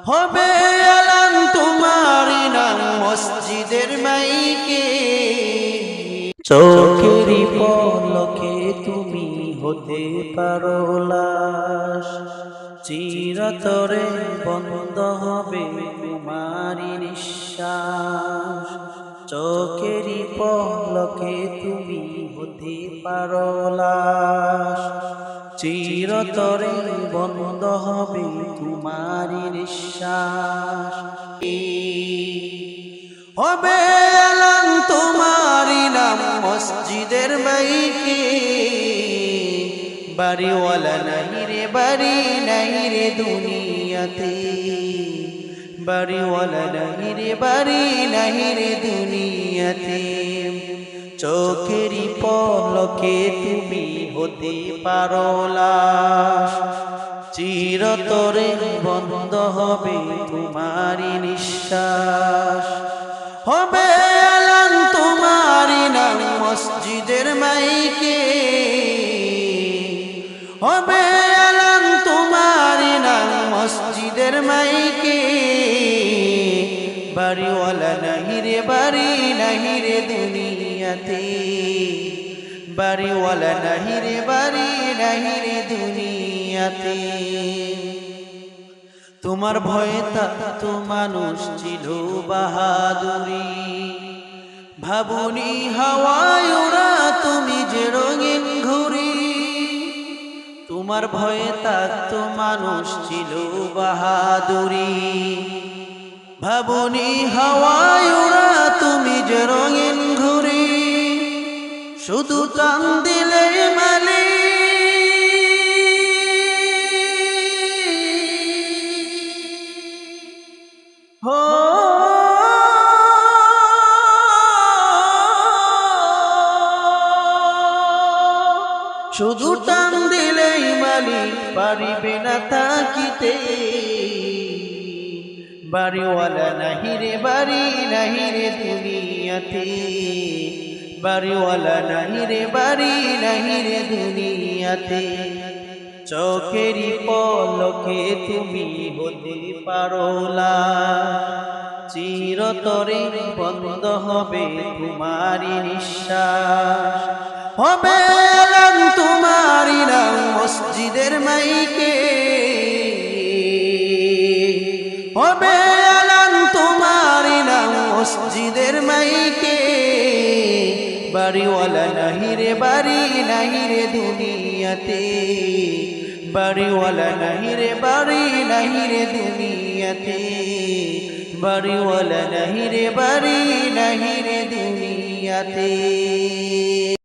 হবে আলান তোমারি নাম মসজিদের মাইকে। চোখেরই পলকে তুমি হতে পারো লাশ, চিরতরে বন্ধ হবে তোমারি নিঃশ্বাস। চোখেরই পলকে তুমি হতে পারো লাশ, চিরতরে বন্ধ হবে তোমারি নিঃশ্বাস। হবে আলান তোমারি নাম মসজিদের মাইকে। বাড়িওয়ালা নাই রে বাড়ি নাই রে দুনিয়াতে, বাড়িওয়ালা নাই রে বাড়ি নাই রে দুনিয়াতে। চোখেরই পলকে তুমি হতে পারো লাশ, চিরতরে বন্ধ হবে তোমারি নিঃশ্বাস। হবে আলান তোমারি নাম মসজিদের মাইকে। হবে আলান তোমারি নাম মসজিদের মাইকে। বাড়িওয়ালা নাহি রে বাড়ি নাহি রে দুনিয়াতে, বাড়িওয়ালা নাহি রে বাড়ি নাহি রে দুনিয়াতে। তোমার ভয়ে তো মানুষ ছিল বাহাদুরি, ভাবুনি হাওয়ায় ওরা তুমি যে রঙিন ঘুরি। তোমার ভয়ে তো মানুষ ছিল বাহাদুরি, ভাবুনি হাওয়ায় ওরা তুমি যে রঙিন ঘুরি। শুধু টান দিলে মালি হো, শুধু টান দিলেই মালি পারিবে না থাকিতে। বাড়িওয়ালা নাহি রে বাড়ি নাহি রে দুনিয়াতে, বাড়িওয়ালা নাহি রে বাড়ি নাহি রে দুনিয়াতে। চোখেরই পলকে তুমি হতে পারো লাশ, চিরতরে বন্ধ হবে তোমারি নিঃশ্বাস। হবে আলান তোমারি নাম মসজিদের মাইকে। হবে আলান তোমারি নাম মসজিদের মাইকে। বাড়িওয়ালা নাহি রে বাড়ি নাহি রে দুনিয়াতে, বাড়িওয়ালা নাহি রে বাড়ি নাহি রে দুনিয়াতে। বাড়িওয়ালা নাহি রে বাড়ি নাহি রে দুনিয়াতে।